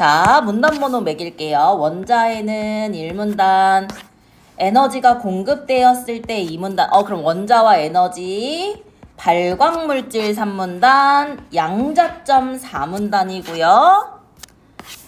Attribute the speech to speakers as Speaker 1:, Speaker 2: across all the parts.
Speaker 1: 자, 문단 번호 매길게요. 원자에는 1문단, 에너지가 공급되었을 때 2문단. 그럼 원자와 에너지, 발광물질 3문단, 양자점 4문단이고요.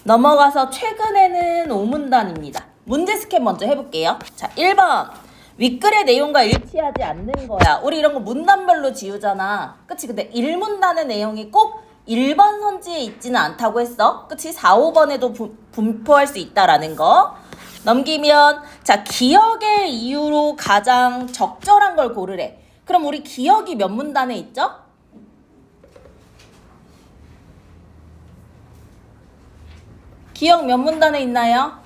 Speaker 1: 넘어가서 최근에는 5문단입니다. 문제 스캔 먼저 해볼게요. 자, 1번. 윗글의 내용과 일치하지 않는 거야. 우리 이런 거 문단별로 지우잖아. 그치? 근데 1문단의 내용이 꼭 1번 선지에 있지는 않다고 했어. 그치? 4, 5번에도 분포할 수 있다라는 거. 넘기면, 자, 기억의 이유로 가장 적절한 걸 고르래. 그럼 우리 기억이 몇 문단에 있죠? 기억 몇 문단에 있나요?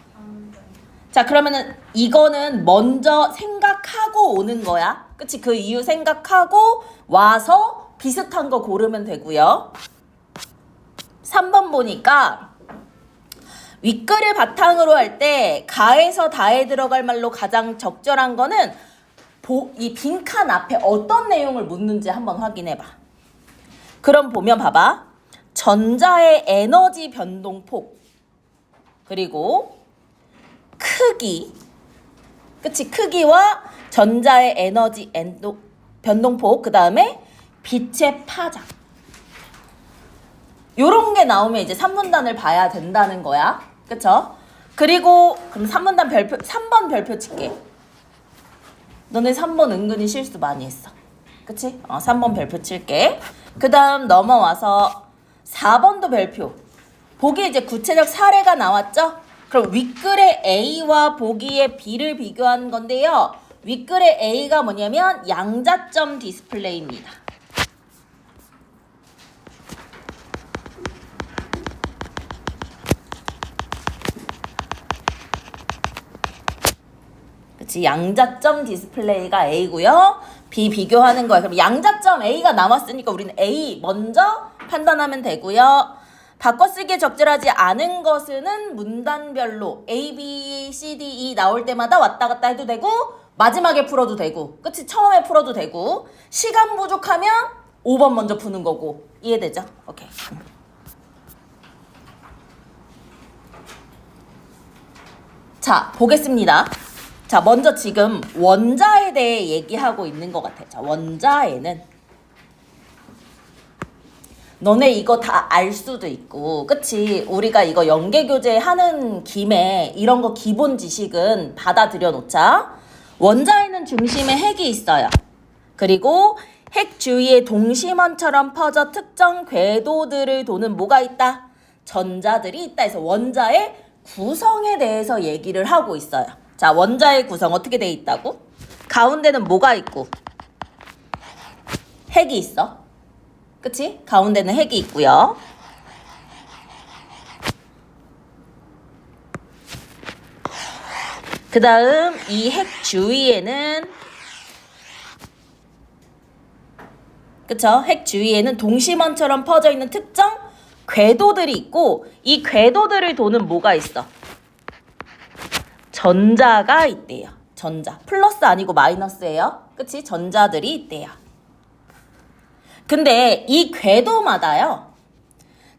Speaker 1: 자, 그러면은 이거는 먼저 생각하고 오는 거야. 그치? 그 이유 생각하고 와서 비슷한 거 고르면 되고요. 3번 보니까 윗글을 바탕으로 할 때 가에서 다에 들어갈 말로 가장 적절한 거는 이 빈칸 앞에 어떤 내용을 묻는지 한번 확인해봐. 그럼 보면 봐봐. 전자의 에너지 변동폭, 그리고 크기, 그치? 크기와 전자의 에너지 변동폭, 그 다음에 빛의 파장. 요런 게 나오면 이제 3문단을 봐야 된다는 거야. 그쵸? 그리고 그럼 3번 별표 칠게. 너네 3번 은근히 실수 많이 했어. 그치? 3번 별표 칠게. 그 다음 넘어와서 4번도 별표. 보기에 이제 구체적 사례가 나왔죠? 그럼 윗글의 A와 보기의 B를 비교한 건데요. 윗글의 A가 뭐냐면 양자점 디스플레이입니다. 그치? 양자점 디스플레이가 A고요. B 비교하는 거예요. 그럼 양자점 A가 나왔으니까 우리는 A 먼저 판단하면 되고요. 바꿔쓰기에 적절하지 않은 것은 문단별로 A, B, C, D, E 나올 때마다 왔다 갔다 해도 되고 마지막에 풀어도 되고 그치? 처음에 풀어도 되고 시간 부족하면 5번 먼저 푸는 거고 이해되죠? 오케이. 자, 보겠습니다. 자, 먼저 지금 원자에 대해 얘기하고 있는 것 같아요. 자, 원자에는 너네 이거 다 알 수도 있고, 그치? 우리가 이거 연계교재 하는 김에 이런 거 기본 지식은 받아들여 놓자. 원자에는 중심에 핵이 있어요. 그리고 핵 주위에 동심원처럼 퍼져 특정 궤도들을 도는 뭐가 있다? 전자들이 있다 해서 원자의 구성에 대해서 얘기를 하고 있어요. 자, 원자의 구성 어떻게 돼 있다고? 가운데는 뭐가 있고? 핵이 있어. 그치? 가운데는 핵이 있고요. 그 다음 이 핵 주위에는 그쵸? 핵 주위에는 동심원처럼 퍼져 있는 특정 궤도들이 있고 이 궤도들을 도는 뭐가 있어? 전자가 있대요. 전자. 플러스 아니고 마이너스예요. 그치? 전자들이 있대요. 근데 이 궤도마다요.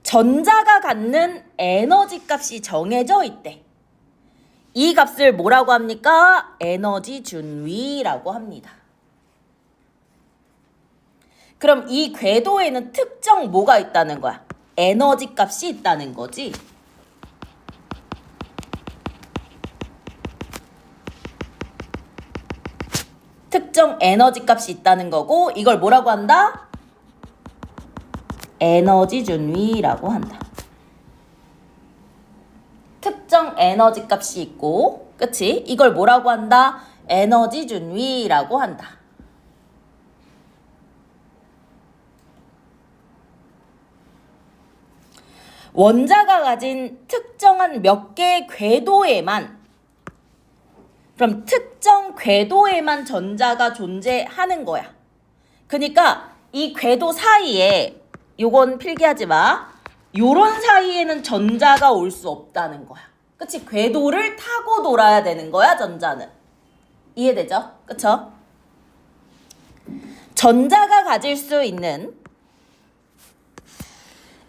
Speaker 1: 전자가 갖는 에너지 값이 정해져 있대. 이 값을 뭐라고 합니까? 에너지 준위라고 합니다. 그럼 이 궤도에는 특정 뭐가 있다는 거야? 에너지 값이 있다는 거지. 특정 에너지 값이 있다는 거고 이걸 뭐라고 한다? 에너지 준위라고 한다. 특정 에너지 값이 있고 그치? 이걸 뭐라고 한다? 에너지 준위라고 한다. 원자가 가진 특정한 몇 개의 궤도에만 그럼 특정 궤도에만 전자가 존재하는 거야. 그러니까 이 궤도 사이에 요건 필기하지 마. 요런 사이에는 전자가 올 수 없다는 거야. 그치? 궤도를 타고 돌아야 되는 거야, 전자는. 이해되죠? 그쵸? 전자가 가질 수 있는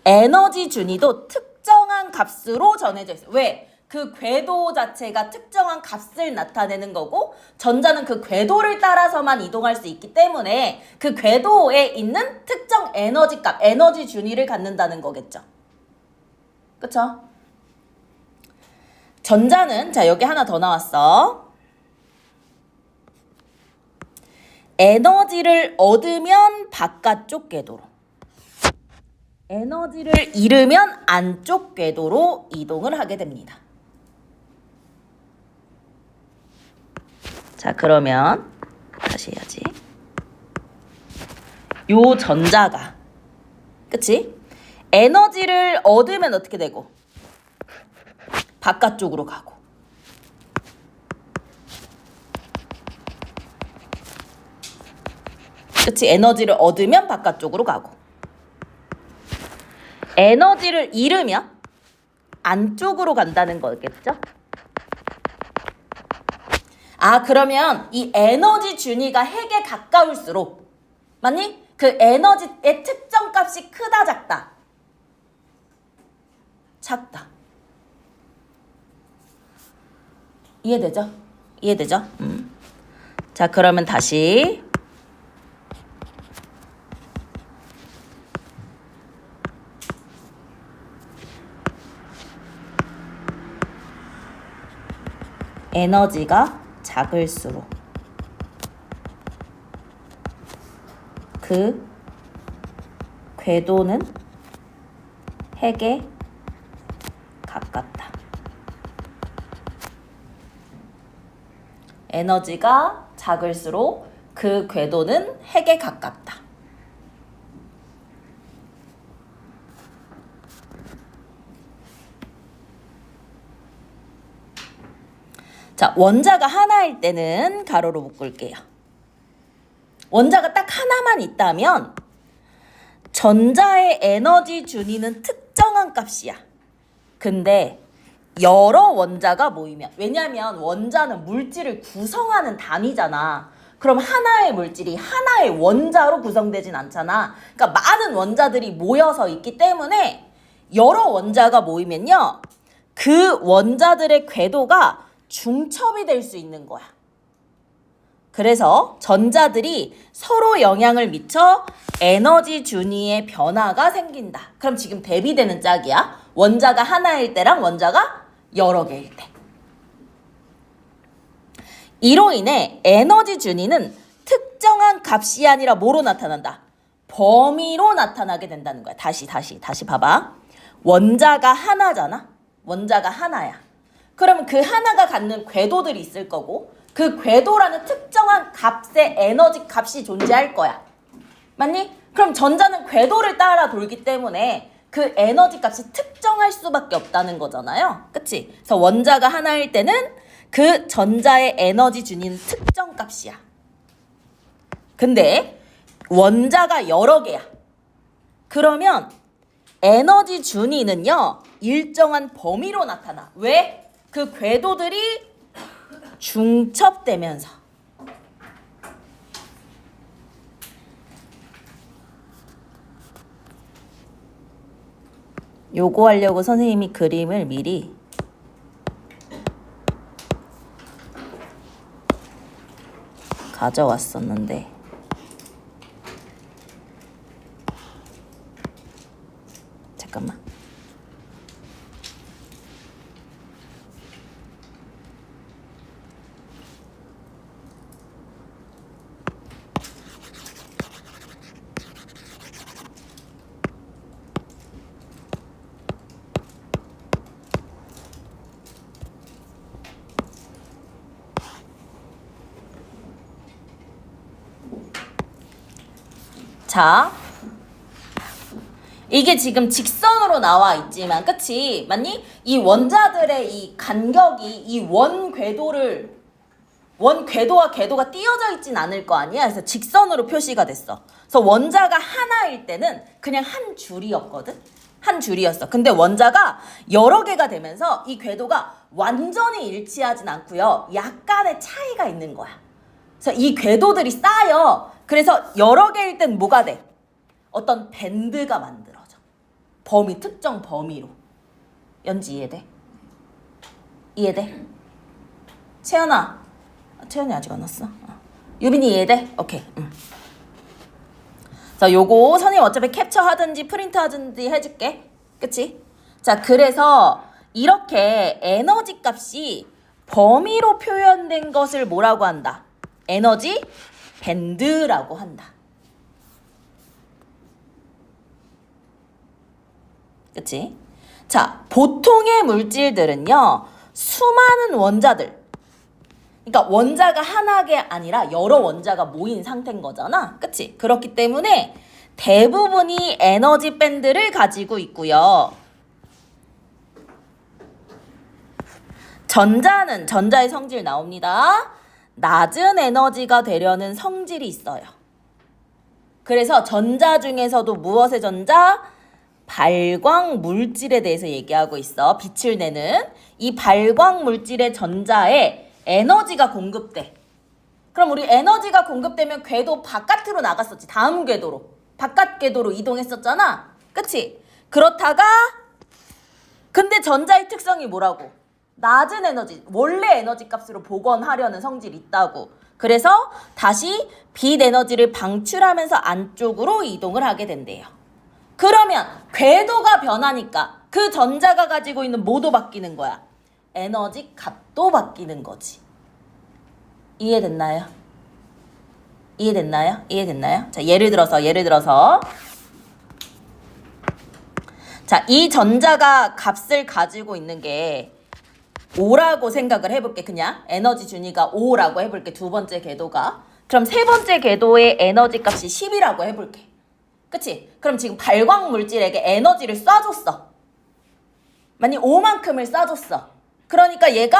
Speaker 1: 에너지 준위도 특정한 값으로 전해져 있어요. 왜? 그 궤도 자체가 특정한 값을 나타내는 거고 전자는 그 궤도를 따라서만 이동할 수 있기 때문에 그 궤도에 있는 특정 에너지 값, 에너지 준위를 갖는다는 거겠죠. 그쵸? 전자는 자 여기 하나 더 나왔어. 에너지를 얻으면 바깥쪽 궤도로, 에너지를 잃으면 안쪽 궤도로 이동을 하게 됩니다. 자, 그러면 다시 해야지. 요 전자가, 그치? 에너지를 얻으면 어떻게 되고? 바깥쪽으로 가고. 그치? 에너지를 얻으면 바깥쪽으로 가고. 에너지를 잃으면 안쪽으로 간다는 거겠죠? 아, 그러면 이 에너지 준위가 핵에 가까울수록, 맞니? 그 에너지의 특정 값이 크다, 작다? 작다. 이해되죠? 이해되죠? 자, 그러면 다시. 에너지가 작을수록 그 궤도는 핵에 가깝다. 에너지가 작을수록 그 궤도는 핵에 가깝다. 자, 원자가 하나일 때는 가로로 묶을게요. 원자가 딱 하나만 있다면 전자의 에너지 준위는 특정한 값이야. 근데 여러 원자가 모이면, 왜냐면 원자는 물질을 구성하는 단위잖아. 그럼 하나의 물질이 하나의 원자로 구성되진 않잖아. 그러니까 많은 원자들이 모여서 있기 때문에 여러 원자가 모이면요, 그 원자들의 궤도가 중첩이 될 수 있는 거야. 그래서 전자들이 서로 영향을 미쳐 에너지 준위의 변화가 생긴다. 그럼 지금 대비되는 짝이야. 원자가 하나일 때랑 원자가 여러 개일 때. 이로 인해 에너지 준위는 특정한 값이 아니라 뭐로 나타난다? 범위로 나타나게 된다는 거야. 다시 봐봐. 원자가 하나잖아. 원자가 하나야. 그러면 그 하나가 갖는 궤도들이 있을 거고 그 궤도라는 특정한 값의 에너지 값이 존재할 거야. 맞니? 그럼 전자는 궤도를 따라 돌기 때문에 그 에너지 값이 특정할 수밖에 없다는 거잖아요. 그치? 그래서 원자가 하나일 때는 그 전자의 에너지 준위는 특정 값이야. 근데 원자가 여러 개야. 그러면 에너지 준위는요, 일정한 범위로 나타나. 왜? 그 궤도들이 중첩되면서. 요거 하려고 선생님이 그림을 미리 가져왔었는데 잠깐만. 자, 이게 지금 직선으로 나와 있지만, 그치? 맞니? 이 원자들의 이 간격이 이 원 궤도와 궤도가 띄어져 있진 않을 거 아니야? 그래서 직선으로 표시가 됐어. 그래서 원자가 하나일 때는 그냥 한 줄이었거든? 한 줄이었어. 근데 원자가 여러 개가 되면서 이 궤도가 완전히 일치하진 않고요. 약간의 차이가 있는 거야. 그래서 이 궤도들이 쌓여. 그래서 여러 개일 땐 뭐가 돼? 어떤 밴드가 만들어져. 특정 범위로. 연지 이해돼? 이해돼? 채연아. 채연이 아직 안 왔어. 유빈이 이해돼? 오케이. 자, 요거 선생님 어차피 캡처 하든지 프린트 하든지 해줄게. 그치? 자, 그래서 이렇게 에너지 값이 범위로 표현된 것을 뭐라고 한다? 에너지 밴드라고 한다. 그치? 자, 보통의 물질들은요, 수많은 원자들, 그러니까 원자가 하나가 아니라 여러 원자가 모인 상태인 거잖아. 그치? 그렇기 때문에 대부분이 에너지 밴드를 가지고 있고요. 전자는 전자의 성질 나옵니다. 낮은 에너지가 되려는 성질이 있어요. 그래서 전자 중에서도 무엇의 전자? 발광 물질에 대해서 얘기하고 있어. 빛을 내는 이 발광 물질의 전자에 에너지가 공급돼. 그럼 우리 에너지가 공급되면 궤도 바깥으로 나갔었지. 다음 궤도로. 바깥 궤도로 이동했었잖아. 그치? 그렇다가 근데 전자의 특성이 뭐라고? 낮은 에너지, 원래 에너지 값으로 복원하려는 성질이 있다고. 그래서 다시 빛 에너지를 방출하면서 안쪽으로 이동을 하게 된대요. 그러면 궤도가 변하니까 그 전자가 가지고 있는 뭐도 바뀌는 거야? 에너지 값도 바뀌는 거지. 이해됐나요? 이해됐나요? 이해됐나요? 자, 예를 들어서 자, 이 전자가 값을 가지고 있는 게 5라고 생각을 해볼게. 그냥 에너지 준위가 5라고 해볼게. 두 번째 궤도가. 그럼 세 번째 궤도의 에너지 값이 10이라고 해볼게. 그치? 그럼 지금 발광 물질에게 에너지를 쏴줬어. 만약 5만큼을 쏴줬어. 그러니까 얘가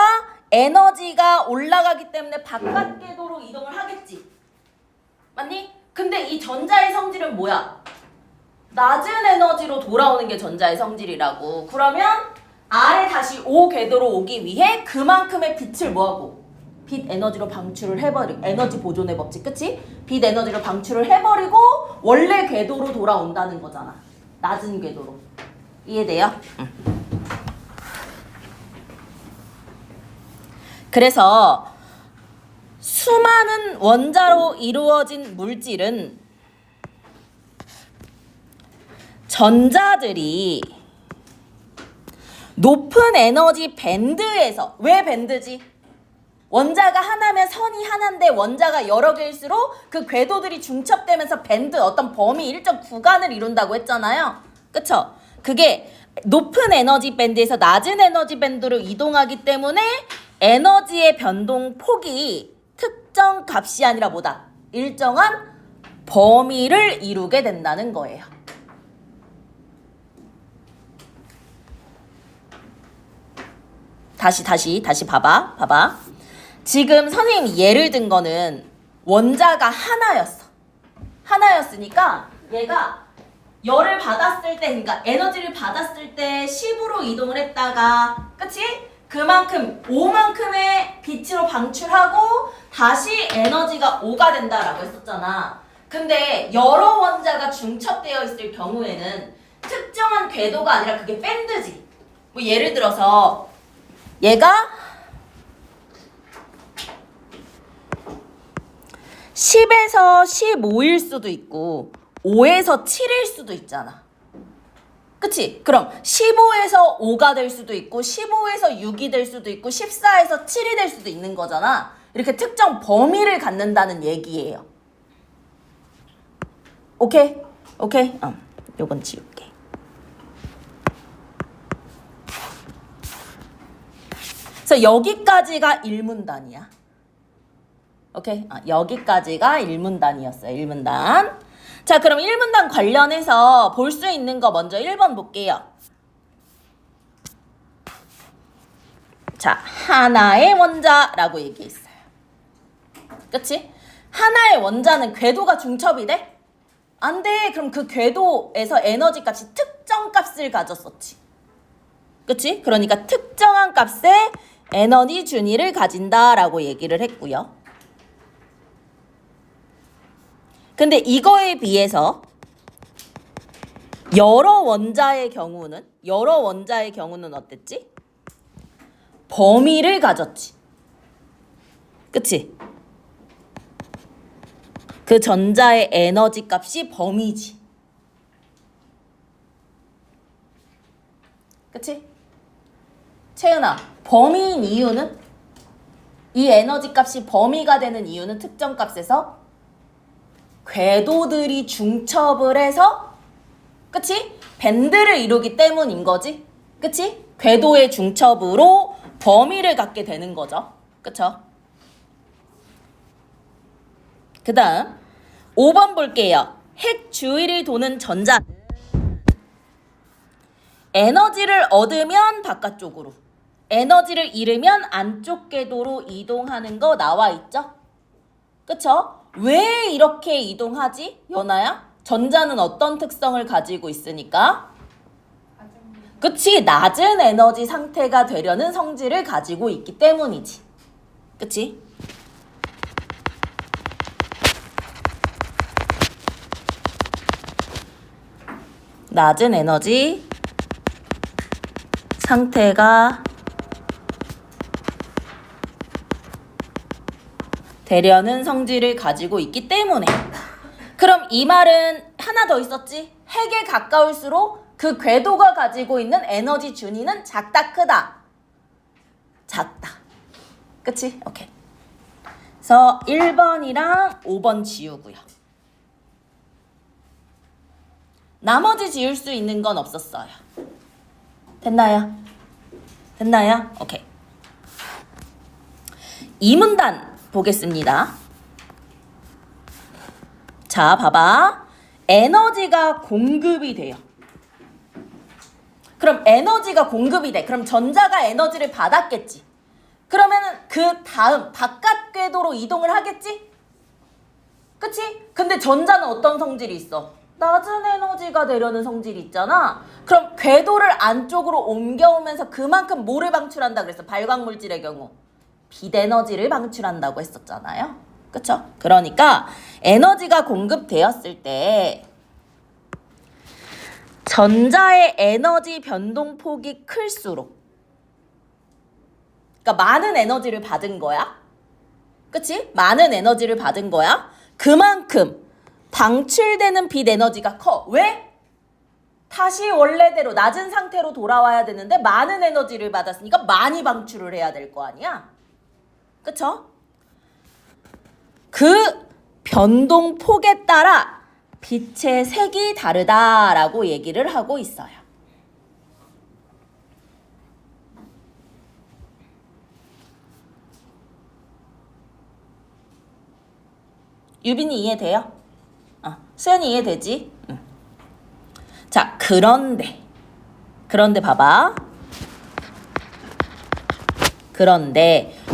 Speaker 1: 에너지가 올라가기 때문에 바깥 궤도로 이동을 하겠지. 맞니? 근데 이 전자의 성질은 뭐야? 낮은 에너지로 돌아오는 게 전자의 성질이라고. 그러면 아래 다시 5 궤도로 오기 위해 그만큼의 빛을 뭐하고? 빛 에너지로 방출을 해버리고, 에너지 보존의 법칙, 그치? 빛 에너지로 방출을 해버리고 원래 궤도로 돌아온다는 거잖아. 낮은 궤도로. 이해돼요? 그래서 수많은 원자로 이루어진 물질은 전자들이 높은 에너지 밴드에서, 왜 밴드지? 원자가 하나면 선이 하나인데 원자가 여러 개일수록 그 궤도들이 중첩되면서 밴드, 어떤 범위, 일정 구간을 이룬다고 했잖아요. 그쵸? 그게 높은 에너지 밴드에서 낮은 에너지 밴드로 이동하기 때문에 에너지의 변동 폭이 특정 값이 아니라 뭐다? 일정한 범위를 이루게 된다는 거예요. 다시 봐봐. 지금 선생님이 예를 든 거는 원자가 하나였어. 하나였으니까 얘가 열을 받았을 때, 그러니까 에너지를 받았을 때 10으로 이동을 했다가, 그치? 그만큼 5만큼의 빛으로 방출하고 다시 에너지가 5가 된다라고 했었잖아. 근데 여러 원자가 중첩되어 있을 경우에는 특정한 궤도가 아니라 그게 밴드지. 뭐 예를 들어서 얘가 10에서 15일 수도 있고 5에서 7일 수도 있잖아. 그치? 그럼 15에서 5가 될 수도 있고 15에서 6이 될 수도 있고 14에서 7이 될 수도 있는 거잖아. 이렇게 특정 범위를 갖는다는 얘기예요. 오케이? 오케이? 요건 지울게. 그래서 여기까지가 1문단이야. 오케이? 여기까지가 1문단이었어요. 1문단. 자, 그럼 1문단 관련해서 볼 수 있는 거 먼저 1번 볼게요. 자, 하나의 원자라고 얘기했어요. 그치? 하나의 원자는 궤도가 중첩이 돼? 안 돼. 그럼 그 궤도에서 에너지 값이 특정 값을 가졌었지. 그치? 그러니까 특정한 값의 에너지 준위를 가진다라고 얘기를 했고요. 근데 이거에 비해서 여러 원자의 경우는 어땠지? 범위를 가졌지. 그치? 그 전자의 에너지 값이 범위지. 그치? 채은아, 범위인 이유는? 이 에너지 값이 범위가 되는 이유는 특정 값에서 궤도들이 중첩을 해서, 그치? 밴드를 이루기 때문인 거지. 그치? 궤도의 중첩으로 범위를 갖게 되는 거죠. 그쵸? 그 다음 5번 볼게요. 핵 주위를 도는 전자는 에너지를 얻으면 바깥쪽으로, 에너지를 잃으면 안쪽 궤도로 이동하는 거 나와 있죠? 그쵸? 왜 이렇게 이동하지? 연아야? 전자는 어떤 특성을 가지고 있으니까? 그치? 낮은 에너지 상태가 되려는 성질을 가지고 있기 때문이지. 그치? 낮은 에너지 상태가 되려는 성질을 가지고 있기 때문에. 그럼 이 말은 하나 더 있었지? 핵에 가까울수록 그 궤도가 가지고 있는 에너지 준위는 작다, 크다? 작다. 그치? 오케이. 그래서 1번이랑 5번 지우고요. 나머지 지울 수 있는 건 없었어요. 됐나요? 됐나요? 오케이. 이 문단 보겠습니다. 자, 봐봐. 에너지가 공급이 돼요. 그럼 에너지가 공급이 돼. 그럼 전자가 에너지를 받았겠지. 그러면은 그 다음 바깥 궤도로 이동을 하겠지? 그치? 근데 전자는 어떤 성질이 있어? 낮은 에너지가 되려는 성질이 있잖아. 그럼 궤도를 안쪽으로 옮겨오면서 그만큼 뭐를 방출한다 그랬어? 발광물질의 경우 빛에너지를 방출한다고 했었잖아요. 그쵸? 그러니까 에너지가 공급되었을 때 전자의 에너지 변동폭이 클수록, 그러니까 많은 에너지를 받은 거야. 그치? 많은 에너지를 받은 거야. 그만큼 방출되는 빛 에너지가 커. 왜? 다시 원래대로 낮은 상태로 돌아와야 되는데 많은 에너지를 받았으니까 많이 방출을 해야 될 거 아니야? 그쵸? 그 변동폭에 따라 빛의 색이 다르다라고 얘기를 하고 있어요. 유빈이 이해돼요? 수연이 이해되지? 응. 자, 그런데 봐봐.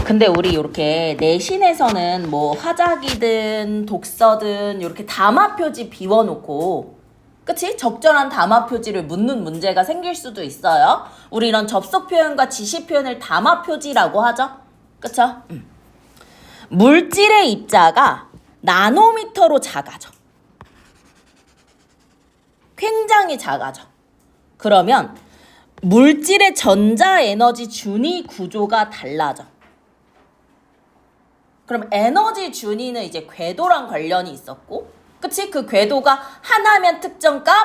Speaker 1: 근데 우리 이렇게 내신에서는 뭐 화작이든 독서든 이렇게 담화 표지 비워놓고, 그치? 적절한 담화 표지를 묻는 문제가 생길 수도 있어요. 우리 이런 접속 표현과 지시 표현을 담화 표지라고 하죠. 그쵸? 물질의 입자가 나노미터로 작아져. 굉장히 작아져. 그러면 물질의 전자 에너지 준위 구조가 달라져. 그럼 에너지 준위는 이제 궤도랑 관련이 있었고, 그치? 그 궤도가 하나면 특정 값,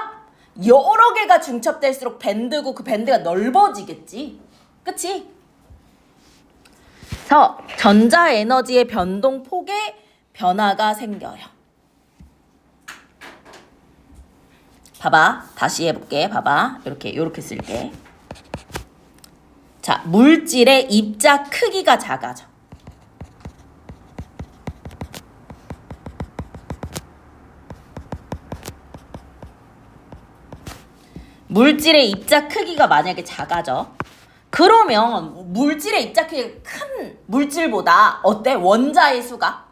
Speaker 1: 여러 개가 중첩될수록 밴드고 그 밴드가 넓어지겠지. 그치? 그래서 전자 에너지의 변동폭에 변화가 생겨요. 봐봐. 다시 해볼게. 봐봐. 이렇게 쓸게. 자, 물질의 입자 크기가 작아져. 물질의 입자 크기가 만약에 작아져. 그러면 물질의 입자 크기가 큰 물질보다 어때? 원자의 수가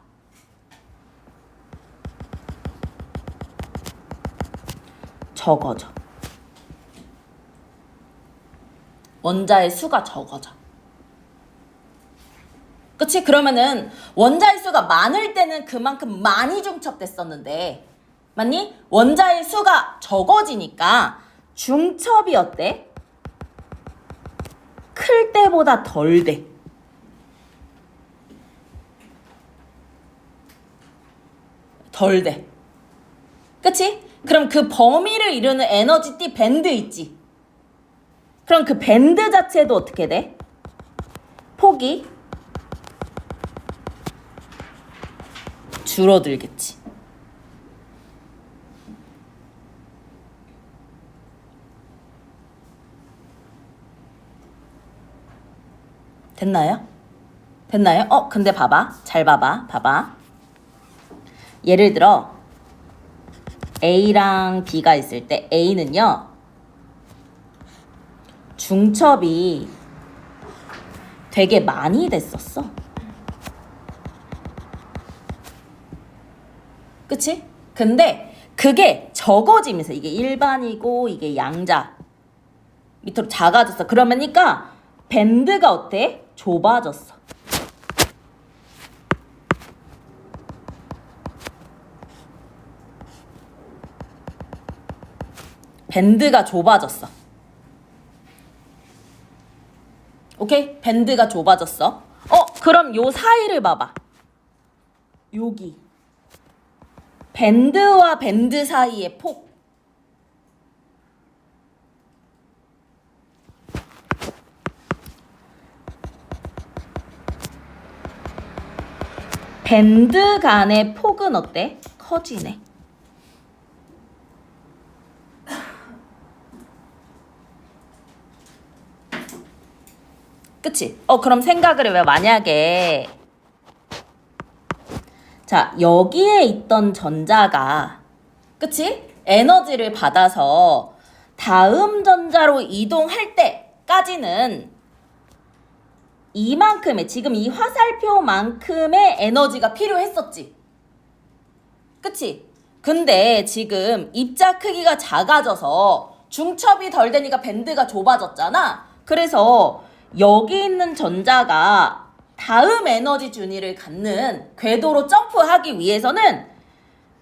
Speaker 1: 적어져. 원자의 수가 적어져. 그치? 그러면은 원자의 수가 많을 때는 그만큼 많이 중첩됐었는데 맞니? 원자의 수가 적어지니까 중첩이 어때? 클 때보다 덜 돼. 덜 돼. 그치? 그럼 그 범위를 이루는 에너지 띠 밴드 있지? 그럼 그 밴드 자체도 어떻게 돼? 폭이 줄어들겠지. 됐나요? 됐나요? 근데 봐봐. 잘 봐봐. 봐봐. 예를 들어 A랑 B가 있을 때 A는요. 중첩이 되게 많이 됐었어. 그치? 근데 그게 적어지면서 이게 일반이고 이게 양자 밑으로 작아졌어. 그러니까 밴드가 어때? 좁아졌어. 밴드가 좁아졌어. 오케이? 밴드가 좁아졌어. 그럼 요 사이를 봐봐. 여기. 밴드와 밴드 사이의 폭. 밴드 간의 폭은 어때? 커지네. 그치? 그럼 생각을 해봐. 만약에 자, 여기에 있던 전자가 그치? 에너지를 받아서 다음 전자로 이동할 때까지는 이만큼의 지금 이 화살표만큼의 에너지가 필요했었지. 그치? 근데 지금 입자 크기가 작아져서 중첩이 덜 되니까 밴드가 좁아졌잖아. 그래서 여기 있는 전자가 다음 에너지 준위를 갖는 궤도로 점프하기 위해서는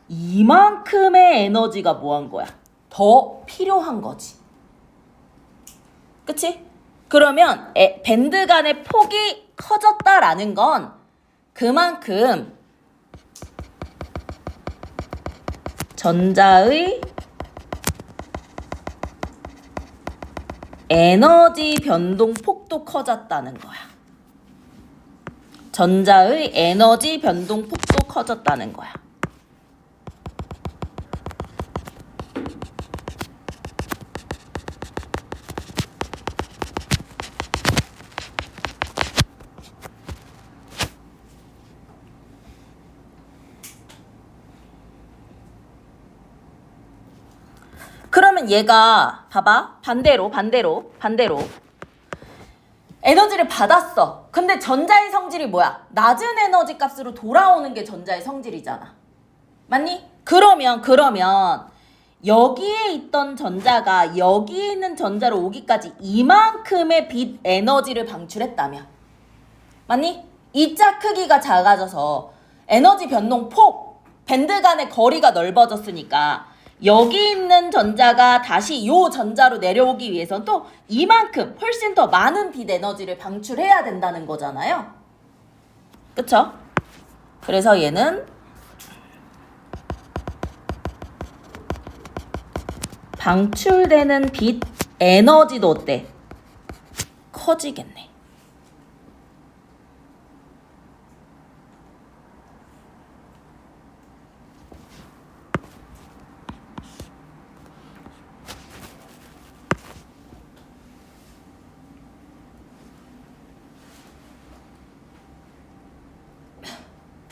Speaker 1: 이만큼의 에너지가 뭐한 거야? 더 필요한 거지. 그치? 그러면 밴드 간의 폭이 커졌다라는 건 그만큼 전자의 에너지 변동 폭도 커졌다는 거야. 전자의 에너지 변동 폭도 커졌다는 거야. 그러면 얘가 봐봐. 반대로 에너지를 받았어. 근데 전자의 성질이 뭐야? 낮은 에너지 값으로 돌아오는 게 전자의 성질이잖아. 맞니? 그러면 여기에 있던 전자가 여기에 있는 전자로 오기까지 이만큼의 빛 에너지를 방출했다면 맞니? 입자 크기가 작아져서 에너지 변동 폭, 밴드 간의 거리가 넓어졌으니까 여기 있는 전자가 다시 요 전자로 내려오기 위해서는 또 이만큼 훨씬 더 많은 빛 에너지를 방출해야 된다는 거잖아요. 그쵸? 그래서 얘는 방출되는 빛 에너지도 어때? 커지겠네.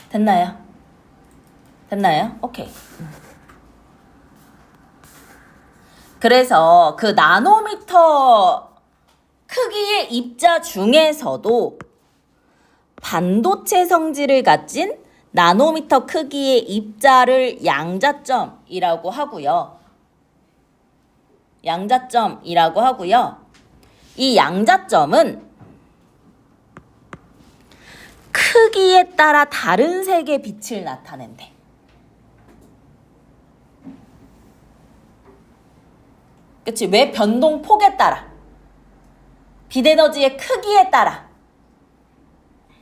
Speaker 1: 됐나요? 됐나요? 오케이. 그래서 그 나노미터 크기의 입자 중에서도 반도체 성질을 가진 나노미터 크기의 입자를 양자점이라고 하고요. 양자점이라고 하고요. 이 양자점은 크기에 따라 다른 색의 빛을 나타낸대. 그치? 왜? 변동폭에 따라. 빛 에너지의 크기에 따라.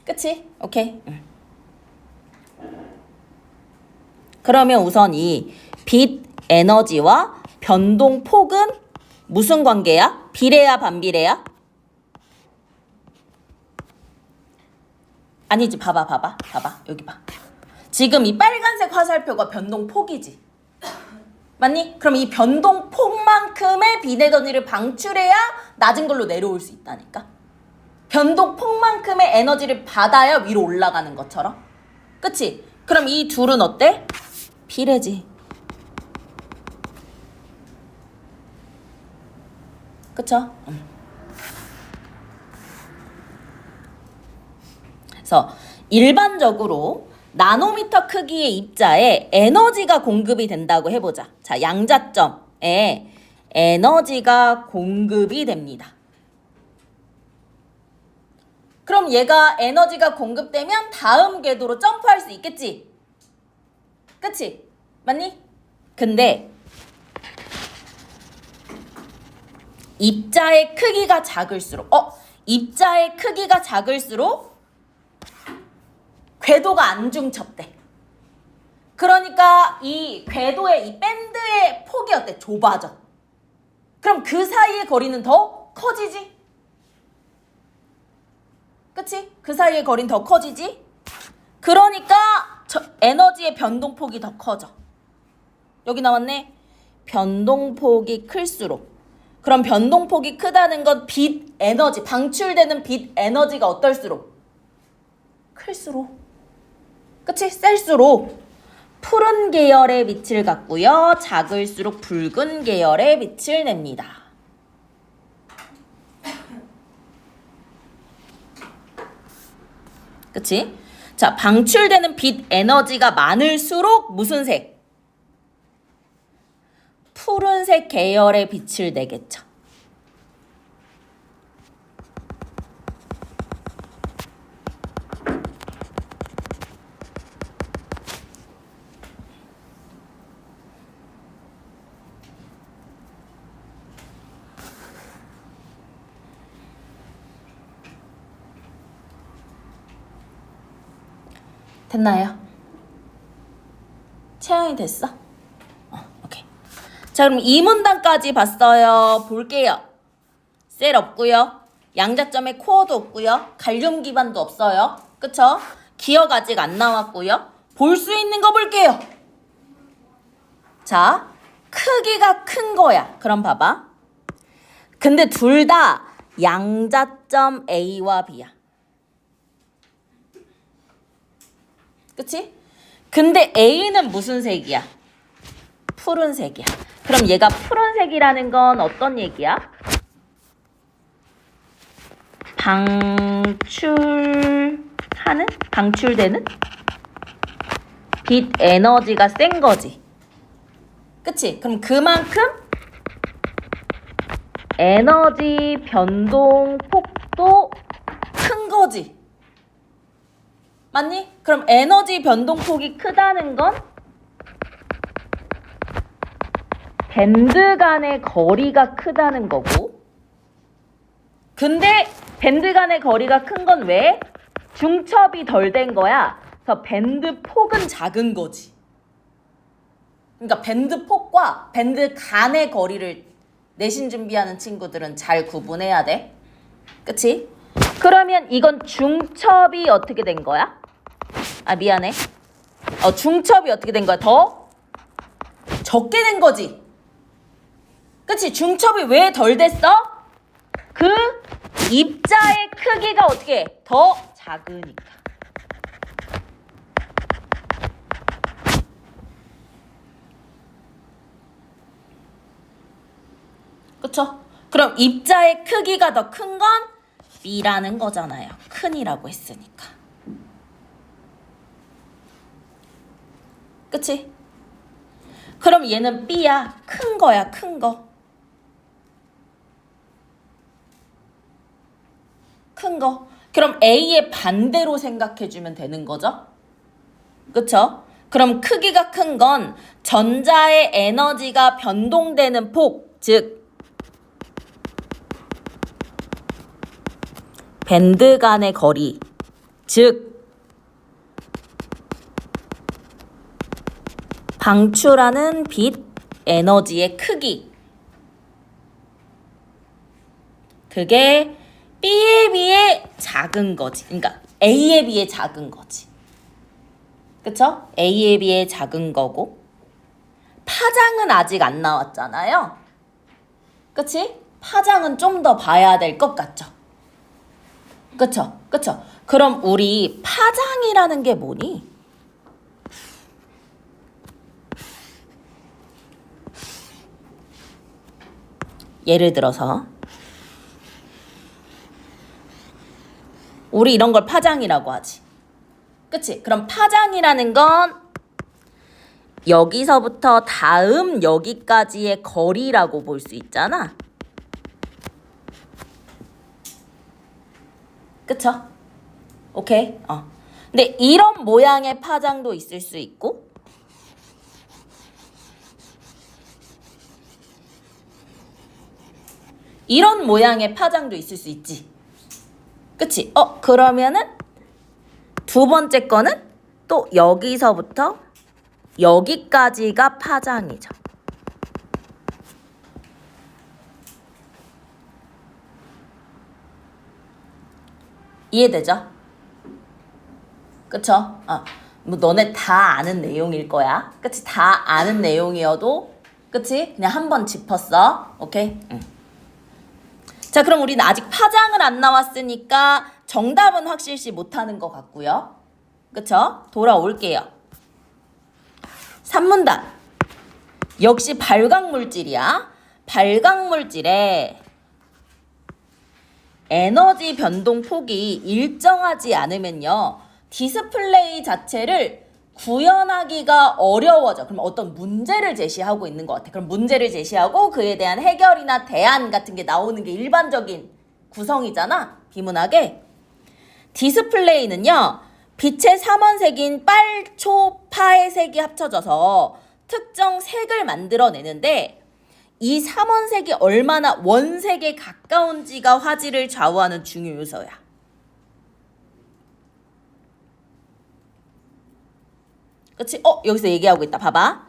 Speaker 1: 그치? 오케이? 그러면 우선 이 빛 에너지와 변동폭은 무슨 관계야? 비례야, 반비례야? 아니지, 봐봐. 여기 봐. 지금 이 빨간색 화살표가 변동폭이지. 맞니? 그럼 이 변동폭만큼의 빛 에너지를 방출해야 낮은 걸로 내려올 수 있다니까. 변동폭만큼의 에너지를 받아야 위로 올라가는 것처럼. 그치? 그럼 이 둘은 어때? 비례지. 그쵸? 그래서 일반적으로 나노미터 크기의 입자에 에너지가 공급이 된다고 해보자. 자, 양자점에 에너지가 공급이 됩니다. 그럼 얘가 에너지가 공급되면 다음 궤도로 점프할 수 있겠지? 그치? 맞니? 근데 입자의 크기가 작을수록 입자의 크기가 작을수록 궤도가 안 중첩돼. 그러니까 이 궤도의 이 밴드의 폭이 어때? 좁아져. 그럼 그 사이의 거리는 더 커지지? 그치? 그 사이의 거리는 더 커지지? 그러니까 에너지의 변동폭이 더 커져. 여기 나왔네. 변동폭이 클수록. 그럼 변동폭이 크다는 건 빛 에너지, 방출되는 빛 에너지가 어떨수록? 클수록. 그치? 셀수록 푸른 계열의 빛을 갖고요. 작을수록 붉은 계열의 빛을 냅니다. 그치? 자, 방출되는 빛 에너지가 많을수록 무슨 색? 푸른색 계열의 빛을 내겠죠. 됐나요? 체형이 됐어? 오케이. 자, 그럼 이 문단까지 봤어요. 볼게요. 셀 없고요. 양자점에 코어도 없고요. 갈륨 기반도 없어요. 그쵸? 기억 아직 안 나왔고요. 볼 수 있는 거 볼게요. 자, 크기가 큰 거야. 그럼 봐봐. 근데 둘 다 양자점 A와 B야. 그치? 근데 A는 무슨 색이야? 푸른색이야. 그럼 얘가 푸른색이라는 건 어떤 얘기야? 방출되는 빛 에너지가 센 거지. 그치? 그럼 그만큼 에너지 변동폭도 큰 거지. 맞니? 그럼 에너지 변동폭이 크다는 건 밴드 간의 거리가 크다는 거고, 근데 밴드 간의 거리가 큰 건 왜? 중첩이 덜 된 거야. 그래서 밴드 폭은 작은 거지. 그러니까 밴드 폭과 밴드 간의 거리를 내신 준비하는 친구들은 잘 구분해야 돼. 그치? 그러면 이건 중첩이 어떻게 된 거야? 아, 미안해. 중첩이 어떻게 된 거야? 더 적게 된 거지. 그치? 중첩이 왜 덜 됐어? 그 입자의 크기가 어떻게 해? 더 작으니까. 그쵸? 그럼 입자의 크기가 더 큰 건 B라는 거잖아요. 큰이라고 했으니까. 그치? 그럼 얘는 B야. 큰 거야, 큰 거. 큰 거. 그럼 A의 반대로 생각해주면 되는 거죠? 그쵸? 그럼 크기가 큰 건 전자의 에너지가 변동되는 폭, 즉 밴드 간의 거리, 즉 방출하는 빛 에너지의 크기, 그게 B에 비해 작은 거지. 그러니까 A에 비해 작은 거지. 그쵸? A에 비해 작은 거고, 파장은 아직 안 나왔잖아요. 그치? 파장은 좀 더 봐야 될 것 같죠? 그쵸? 그쵸? 그럼 우리 파장이라는 게 뭐니? 예를 들어서 우리 이런 걸 파장이라고 하지. 그치? 그럼 파장이라는 건 여기서부터 다음 여기까지의 거리라고 볼 수 있잖아. 그쵸? 오케이? 근데 이런 모양의 파장도 있을 수 있고, 이런 모양의 파장도 있을 수 있지. 그치? 그러면은 두 번째 거는 또 여기서부터 여기까지가 파장이죠. 이해되죠? 그쵸? 뭐 너네 다 아는 내용일 거야. 그치? 다 아는 내용이어도, 그치? 그냥 한번 짚었어. 오케이? 응. 자, 그럼 우리는 아직 파장은 안 나왔으니까 정답은 확실시 못하는 것 같고요. 그쵸? 돌아올게요. 3문단. 역시 발광물질이야. 발광물질에 에너지 변동 폭이 일정하지 않으면요, 디스플레이 자체를 구현하기가 어려워져. 그럼 어떤 문제를 제시하고 있는 것 같아. 그럼 문제를 제시하고 그에 대한 해결이나 대안 같은 게 나오는 게 일반적인 구성이잖아, 비문학에. 디스플레이는요, 빛의 삼원색인 빨, 초, 파의 색이 합쳐져서 특정 색을 만들어내는데, 이 삼원색이 얼마나 원색에 가까운지가 화질을 좌우하는 중요 요소야. 그치? 여기서 얘기하고 있다. 봐봐.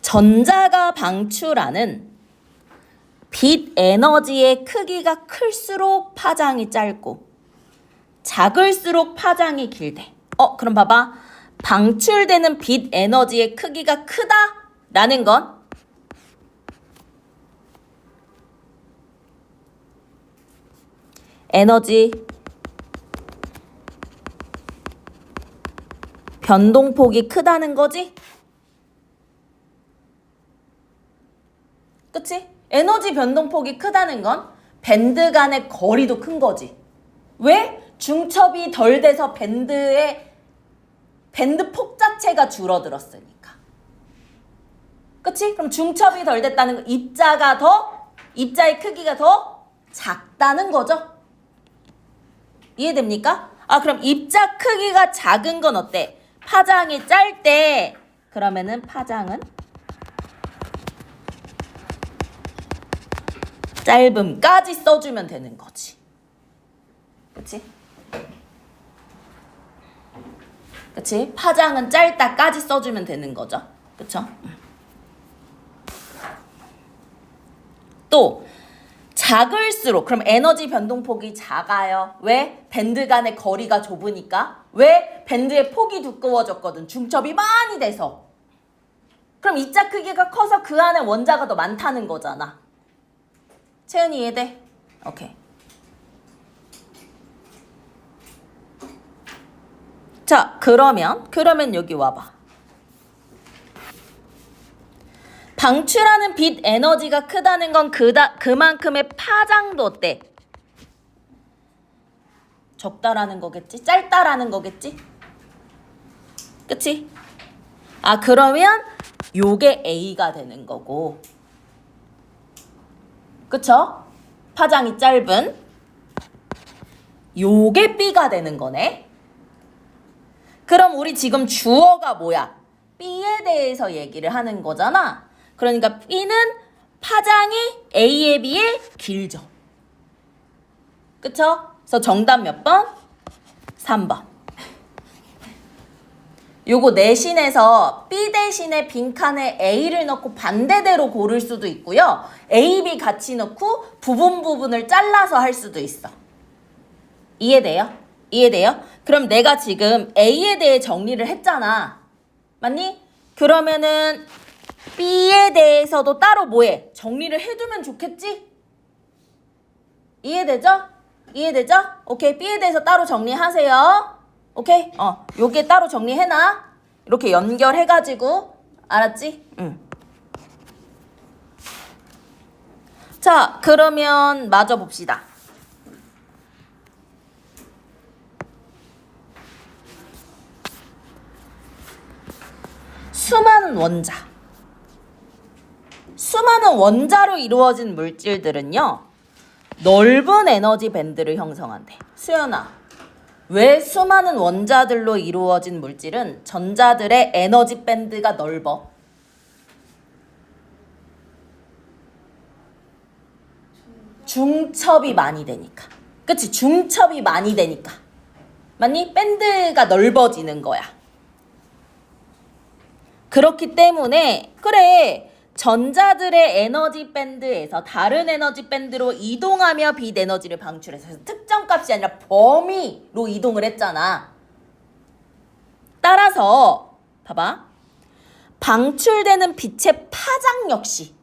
Speaker 1: 전자가 방출하는 빛 에너지의 크기가 클수록 파장이 짧고 작을수록 파장이 길대. 그럼 봐봐. 방출되는 빛 에너지의 크기가 크다라는 건 에너지 변동폭이 크다는 거지? 그치? 에너지 변동폭이 크다는 건 밴드 간의 거리도 큰 거지. 왜? 중첩이 덜 돼서 밴드 폭 자체가 줄어들었으니까. 그치? 그럼 중첩이 덜 됐다는 건 입자의 크기가 더 작다는 거죠. 이해됩니까? 그럼 입자 크기가 작은 건 어때? 파장이 짧대. 그러면은 파장은 짧음까지 써주면 되는 거지. 그치? 그치? 파장은 짧다까지 써주면 되는 거죠. 그쵸? 또 작을수록, 그럼 에너지 변동폭이 작아요. 왜? 밴드 간의 거리가 좁으니까. 왜? 밴드의 폭이 두꺼워졌거든. 중첩이 많이 돼서. 그럼 입자 크기가 커서 그 안에 원자가 더 많다는 거잖아. 채은이 이해돼? 오케이. 자, 그러면 여기 와봐. 방출하는 빛 에너지가 크다는 건 그만큼의 파장도 어때? 적다라는 거겠지? 짧다라는 거겠지? 그치? 그러면 요게 A가 되는 거고. 그쵸? 파장이 짧은 요게 B가 되는 거네. 그럼 우리 지금 주어가 뭐야? B에 대해서 얘기를 하는 거잖아. 그러니까 B는 파장이 A에 비해 길죠. 그쵸? 그래서 정답 몇 번? 3번. 요거 내신에서 B 대신에 빈칸에 A를 넣고 반대대로 고를 수도 있고요. A, B 같이 넣고 부분을 잘라서 할 수도 있어. 이해돼요? 이해돼요? 그럼 내가 지금 A에 대해 정리를 했잖아. 맞니? 그러면은 B에 대해서도 따로 뭐해? 정리를 해두면 좋겠지? 이해되죠? 이해되죠? 오케이. B에 대해서 따로 정리하세요. 오케이? 요게 따로 정리해놔. 이렇게 연결해가지고. 알았지? 응. 자, 그러면 마저 봅시다. 수많은 원자. 수많은 원자로 이루어진 물질들은요. 넓은 에너지 밴드를 형성한대. 수연아, 왜 수많은 원자들로 이루어진 물질은 전자들의 에너지 밴드가 넓어? 중첩이 많이 되니까. 그치? 중첩이 많이 되니까. 맞니? 밴드가 넓어지는 거야. 그렇기 때문에 그래, 전자들의 에너지 밴드에서 다른 에너지 밴드로 이동하며 빛 에너지를 방출해서 특정 값이 아니라 범위로 이동을 했잖아. 따라서 봐봐. 방출되는 빛의 파장 역시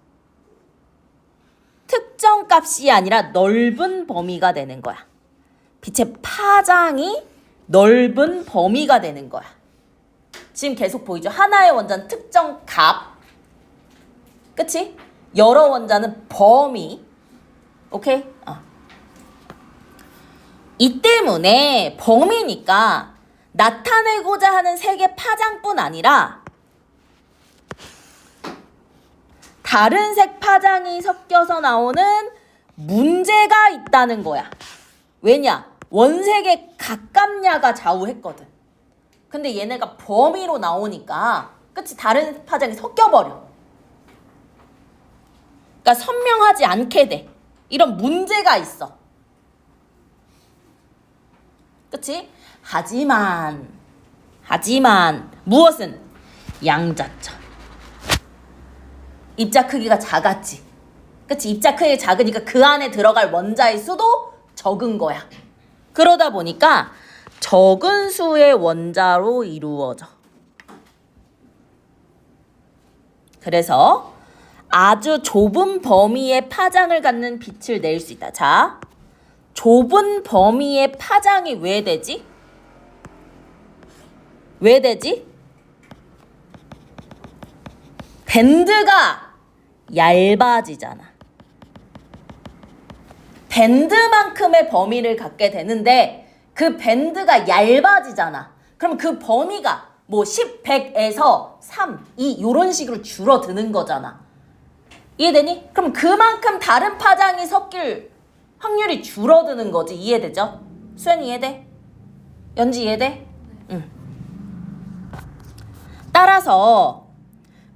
Speaker 1: 특정 값이 아니라 넓은 범위가 되는 거야. 빛의 파장이 넓은 범위가 되는 거야. 지금 계속 보이죠? 하나의 원자는 특정 값. 그치? 여러 원자는 범위. 오케이? 이 때문에 범위니까 나타내고자 하는 색의 파장뿐 아니라 다른 색 파장이 섞여서 나오는 문제가 있다는 거야. 왜냐? 원색의 가깝냐가 좌우했거든. 근데 얘네가 범위로 나오니까 그치? 다른 파장이 섞여버려. 그러니까 선명하지 않게 돼. 이런 문제가 있어. 그치? 하지만 무엇은? 양자점. 입자 크기가 작았지. 그치? 입자 크기가 작으니까 그 안에 들어갈 원자의 수도 적은 거야. 그러다 보니까 적은 수의 원자로 이루어져. 그래서 아주 좁은 범위의 파장을 갖는 빛을 낼 수 있다. 자, 좁은 범위의 파장이 왜 되지? 왜 되지? 밴드가 얇아지잖아. 밴드만큼의 범위를 갖게 되는데 그 밴드가 얇아지잖아. 그럼 그 범위가 뭐 10, 100에서 3, 2 이런 식으로 줄어드는 거잖아. 이해되니? 그럼 그만큼 다른 파장이 섞일 확률이 줄어드는 거지. 이해되죠? 수연 이해돼? 연지 이해돼? 응. 따라서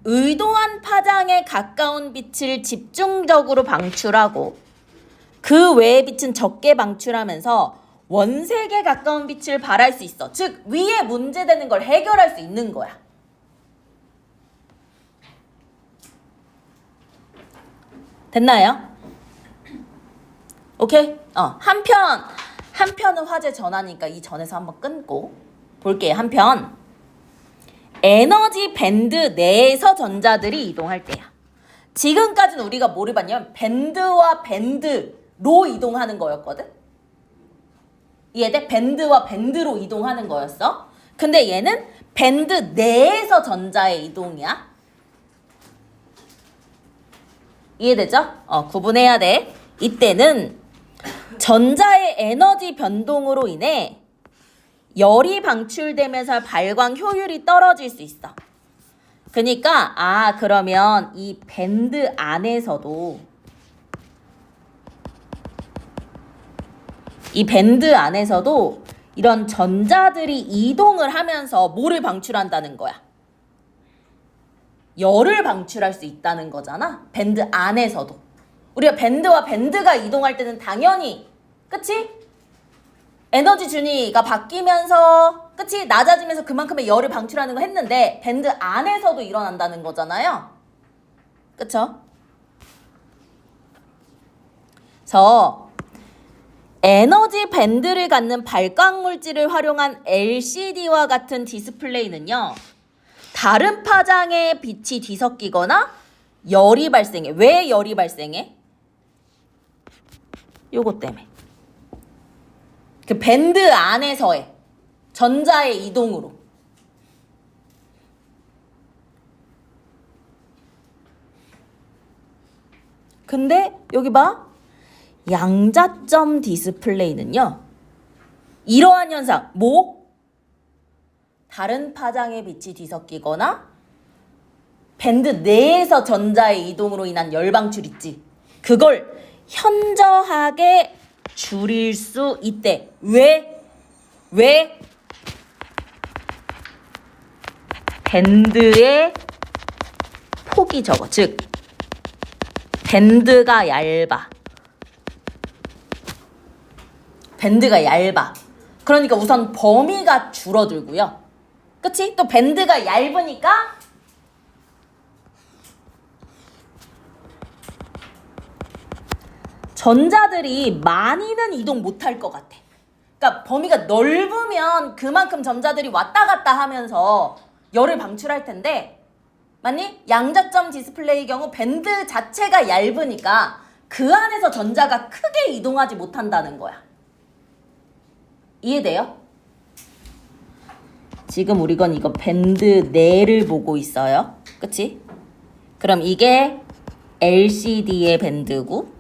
Speaker 1: 의도한 파장에 가까운 빛을 집중적으로 방출하고 그 외의 빛은 적게 방출하면서 원색에 가까운 빛을 발할 수 있어. 즉 위에 문제되는 걸 해결할 수 있는 거야. 됐나요? 오케이? 한편은 화제 전하니까 이 전에서 한번 끊고 볼게요. 한편 에너지 밴드 내에서 전자들이 이동할 때야. 지금까지는 우리가 뭐를 봤냐면 밴드와 밴드로 이동하는 거였거든? 이해돼? 밴드와 밴드로 이동하는 거였어. 근데 얘는 밴드 내에서 전자의 이동이야. 이해되죠? 구분해야 돼. 이때는 전자의 에너지 변동으로 인해 열이 방출되면서 발광 효율이 떨어질 수 있어. 그러니까 그러면 이 밴드 안에서도 이런 전자들이 이동을 하면서 뭐를 방출한다는 거야? 열을 방출할 수 있다는 거잖아. 밴드 안에서도. 우리가 밴드와 밴드가 이동할 때는 당연히, 그치? 에너지 준위가 바뀌면서, 그치? 낮아지면서 그만큼의 열을 방출하는 거 했는데 밴드 안에서도 일어난다는 거잖아요. 그쵸? 그래서 에너지 밴드를 갖는 발광 물질을 활용한 LCD와 같은 디스플레이는요, 다른 파장의 빛이 뒤섞이거나 열이 발생해. 왜 열이 발생해? 요거 때문에. 그 밴드 안에서의 전자의 이동으로. 근데 여기 봐. 양자점 디스플레이는요, 이러한 현상, 뭐? 다른 파장의 빛이 뒤섞이거나 밴드 내에서 전자의 이동으로 인한 열 방출 있지. 그걸 현저하게 줄일 수 있대. 왜? 밴드의 폭이 적어. 즉, 밴드가 얇아. 밴드가 얇아. 그러니까 우선 범위가 줄어들고요. 그치? 또 밴드가 얇으니까 전자들이 많이는 이동 못할 것 같아. 그러니까 범위가 넓으면 그만큼 전자들이 왔다 갔다 하면서 열을 방출할 텐데, 맞니? 양자점 디스플레이 경우 밴드 자체가 얇으니까 그 안에서 전자가 크게 이동하지 못한다는 거야. 이해돼요? 지금 우리건 이거 밴드 내를 보고 있어요. 그치? 그럼 이게 LCD의 밴드고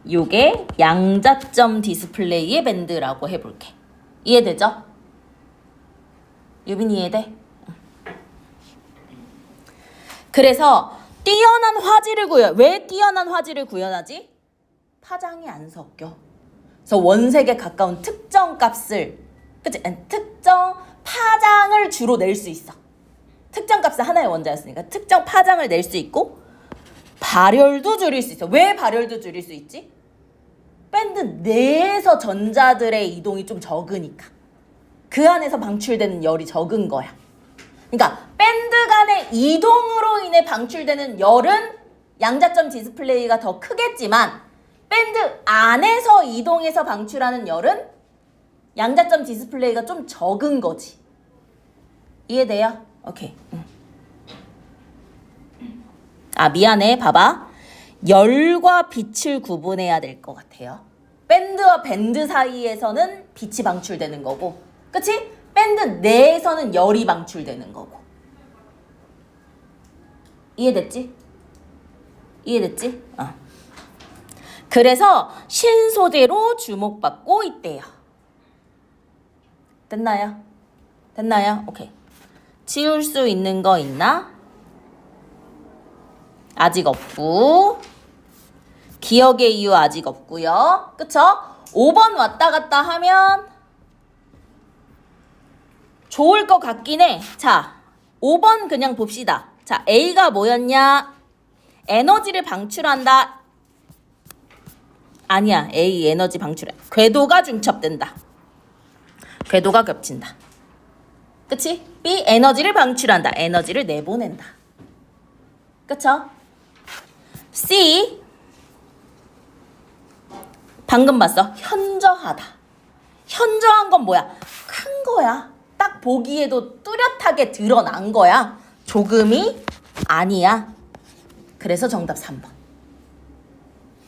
Speaker 1: 요게 양자점 디스플레이의 밴드라고 해볼게. 이해되죠? 유빈 이해돼? 그래서 뛰어난 화질을 구현. 왜 뛰어난 화질을 구현하지? 파장이 안 섞여. 그래서 원색에 가까운 특정 값을, 그치? 특정 파장을 주로 낼 수 있어. 특정 값은 하나의 원자였으니까 특정 파장을 낼 수 있고 발열도 줄일 수 있어. 왜 발열도 줄일 수 있지? 밴드 내에서 전자들의 이동이 좀 적으니까. 그 안에서 방출되는 열이 적은 거야. 그러니까 밴드 간의 이동으로 인해 방출되는 열은 양자점 디스플레이가 더 크겠지만 밴드 안에서 이동해서 방출하는 열은 양자점 디스플레이가 좀 적은 거지. 이해돼요? 오케이. 아, 미안해. 봐봐. 열과 빛을 구분해야 될 것 같아요. 밴드와 밴드 사이에서는 빛이 방출되는 거고, 그치? 밴드 내에서는 열이 방출되는 거고. 이해됐지? 이해됐지? 그래서 신소재로 주목받고 있대요. 됐나요? 됐나요? 오케이. 지울 수 있는 거 있나? 아직 없고, 기억의 이유 아직 없고요. 그쵸? 5번 왔다 갔다 하면 좋을 것 같긴 해. 자, 5번 그냥 봅시다. 자, A가 뭐였냐? 에너지를 방출한다. 아니야. A 에너지 방출해. 궤도가 중첩된다. 궤도가 겹친다. 그치? B 에너지를 방출한다. 에너지를 내보낸다. 그쵸? C 방금 봤어? 현저하다. 현저한 건 뭐야? 큰 거야. 딱 보기에도 뚜렷하게 드러난 거야. 조금이 아니야. 그래서 정답 3번.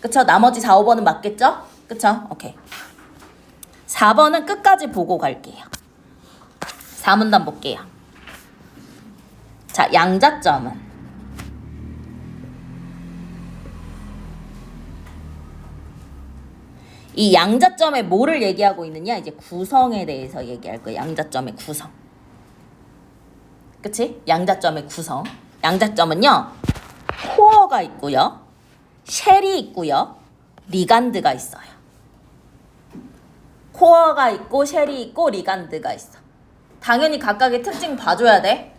Speaker 1: 그쵸? 나머지 4, 5번은 맞겠죠? 그쵸? 오케이. 4번은 끝까지 보고 갈게요. 4문단 볼게요. 자, 양자점은 이 양자점의 뭐를 얘기하고 있느냐? 이제 구성에 대해서 얘기할 거예요. 양자점의 구성. 그치? 양자점의 구성. 양자점은요, 코어가 있고요, 쉘이 있고요, 리간드가 있어요. 코어가 있고, 쉘이 있고, 리간드가 있어. 당연히 각각의 특징 봐줘야 돼.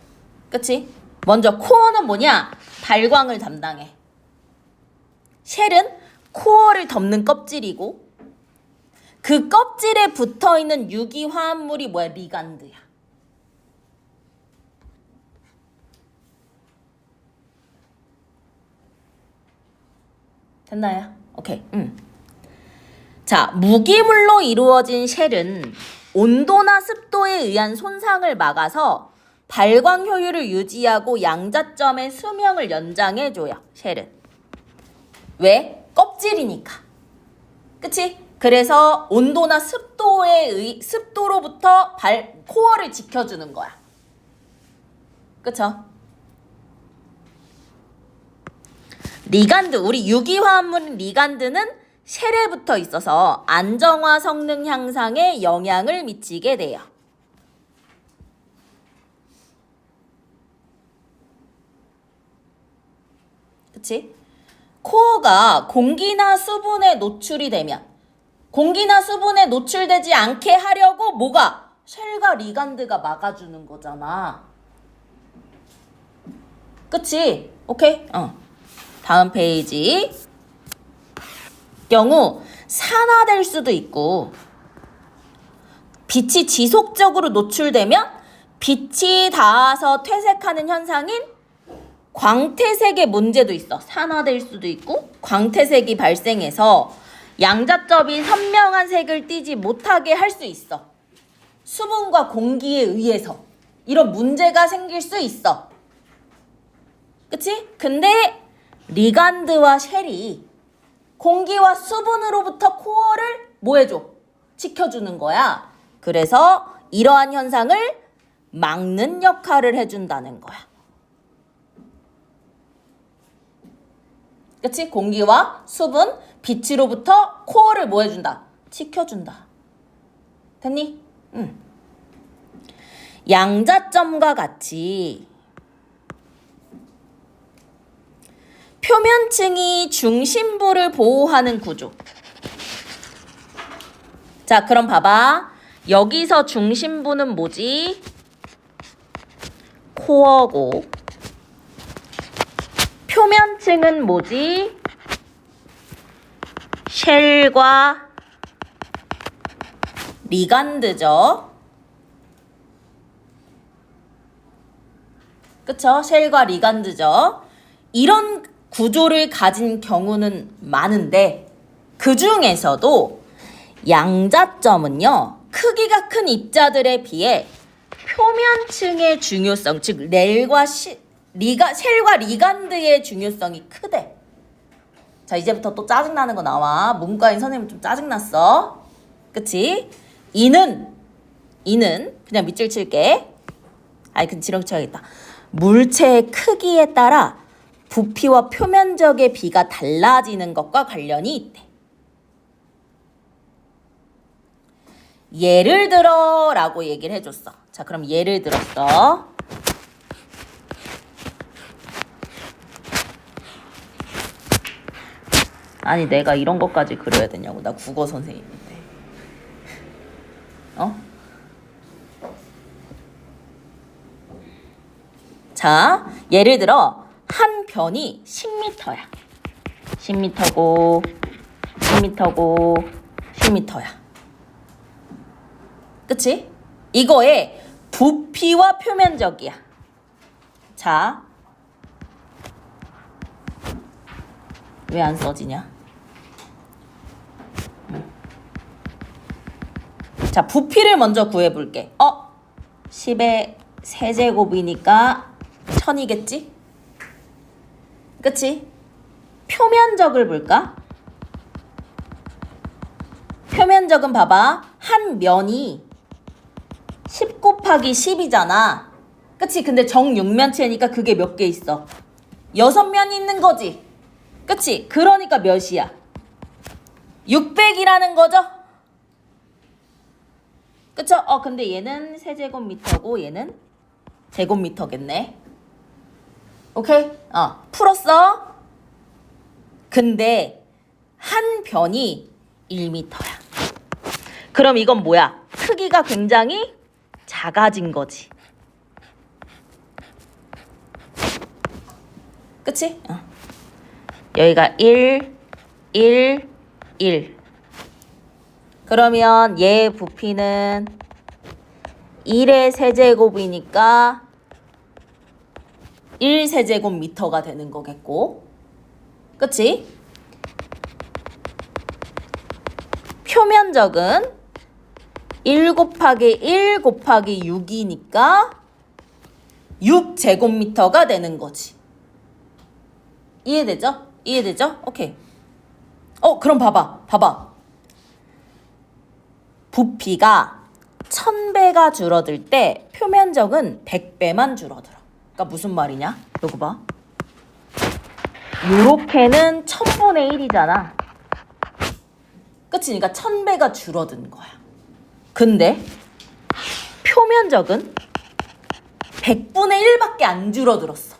Speaker 1: 그치? 먼저 코어는 뭐냐? 발광을 담당해. 쉘은 코어를 덮는 껍질이고 그 껍질에 붙어있는 유기화합물이 뭐야? 리간드야. 됐나요? 오케이. 자, 무기물로 이루어진 쉘은 온도나 습도에 의한 손상을 막아서 발광 효율을 유지하고 양자점의 수명을 연장해줘요. 쉘은. 왜? 껍질이니까. 그치? 그래서 온도나 습도로부터 코어를 지켜주는 거야. 그쵸? 리간드, 우리 유기화합물 리간드는 쉘에 붙어 있어서 안정화 성능 향상에 영향을 미치게 돼요. 그치? 코어가 공기나 수분에 노출이 되면 공기나 수분에 노출되지 않게 하려고 뭐가? 쉘과 리간드가 막아주는 거잖아. 그치? 오케이? 다음 페이지. 경우 산화될 수도 있고 빛이 지속적으로 노출되면 빛이 닿아서 퇴색하는 현상인 광퇴색의 문제도 있어. 산화될 수도 있고 광퇴색이 발생해서 양자점이 선명한 색을 띠지 못하게 할 수 있어. 수분과 공기에 의해서 이런 문제가 생길 수 있어. 그치? 근데 리간드와 쉘이 공기와 수분으로부터 코어를 뭐 해줘? 지켜주는 거야. 그래서 이러한 현상을 막는 역할을 해준다는 거야. 그치? 공기와 수분, 빛으로부터 코어를 뭐 해준다? 지켜준다. 됐니? 양자점과 같이 표면층이 중심부를 보호하는 구조. 자, 그럼 봐봐. 여기서 중심부는 뭐지? 코어고 표면층은 뭐지? 쉘과 리간드죠. 그쵸? 쉘과 리간드죠. 이런 구조를 가진 경우는 많은데 그 중에서도 양자점은요. 크기가 큰 입자들에 비해 표면층의 중요성, 즉 쉘과 리간드의 중요성이 크대. 자, 이제부터 또 짜증나는 거 나와. 문과인 선생님 좀 짜증났어. 그치? 이는 그냥 밑줄 칠게. 아이, 근데 지렁이 쳐야겠다. 물체의 크기에 따라 부피와 표면적의 비가 달라지는 것과 관련이 있대. 예를 들어 라고 얘기를 해줬어. 자, 그럼 예를 들었어. 아니, 내가 이런 것까지 그려야 되냐고. 나 국어 선생님인데. 자, 예를 들어 한 변이 10m야. 10m고 10m고 10m야. 그치? 이거의 부피와 표면적이야. 자, 왜 안 써지냐? 자, 부피를 먼저 구해볼게. 10의 세제곱이니까 1000이겠지? 그치? 표면적을 볼까? 표면적은 봐봐. 한 면이 10 곱하기 10이잖아. 그치? 근데 정육면체니까 그게 몇 개 있어? 6면이 있는 거지. 그치? 그러니까 몇이야? 600이라는 거죠? 그쵸? 근데 얘는 세제곱미터고 얘는 제곱미터겠네. 오케이? 풀었어? 근데 한 변이 1m야. 그럼 이건 뭐야? 크기가 굉장히 작아진 거지. 그치? 여기가 1, 1, 1. 그러면 얘 부피는 1의 세제곱이니까 1세제곱미터가 되는 거겠고. 그치? 표면적은 1 곱하기 1 곱하기 6이니까 6제곱미터가 되는 거지. 이해되죠? 이해되죠? 오케이. 그럼 봐봐. 부피가 1000배가 줄어들 때 표면적은 100배만 줄어들어. 그러니까 무슨 말이냐? 이거 봐. 요렇게는 1000분의 1이잖아. 그치? 그러니까 1000배가 줄어든 거야. 근데 표면적은 100분의 1밖에 안 줄어들었어.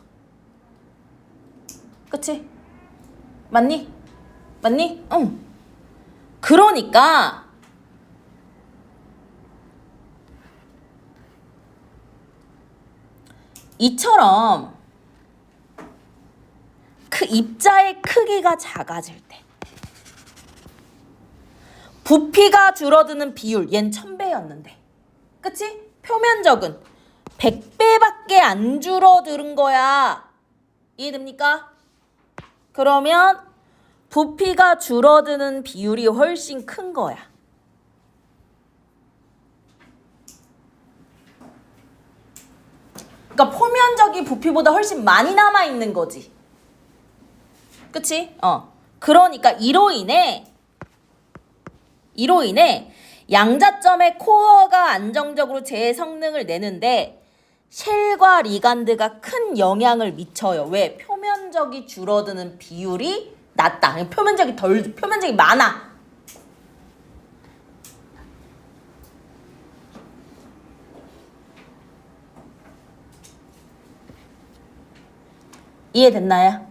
Speaker 1: 그치? 맞니? 응. 그러니까 이처럼 입자의 크기가 작아질 때 부피가 줄어드는 비율, 얜 1000배였는데 그치? 표면적은 100배밖에 안 줄어드는 거야. 이해됩니까? 그러면 부피가 줄어드는 비율이 훨씬 큰 거야. 그러니까 표면적이 부피보다 훨씬 많이 남아있는 거지. 그치? 그러니까 이로 인해 양자점의 코어가 안정적으로 제 성능을 내는데 쉘과 리간드가 큰 영향을 미쳐요. 왜? 표면적이 줄어드는 비율이 낮다. 표면적이 많아. 이해됐나요?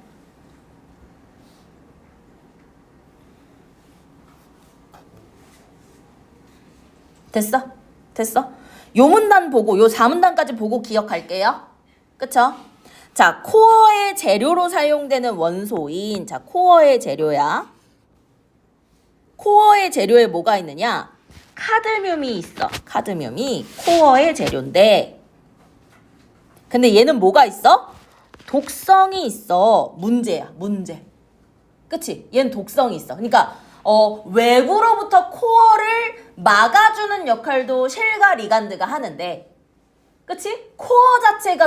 Speaker 1: 됐어? 요 문단 보고 요 4문단까지 보고 기억할게요. 그쵸? 자, 코어의 재료로 사용되는 원소인 코어의 재료야. 코어의 재료에 뭐가 있느냐? 카드뮴이 있어. 카드뮴이 코어의 재료인데 근데 얘는 뭐가 있어? 독성이 있어. 문제야. 그치? 얘는 독성이 있어. 그러니까 외부로부터 코어를 막아주는 역할도 쉘과 리간드가 하는데 그치? 코어 자체가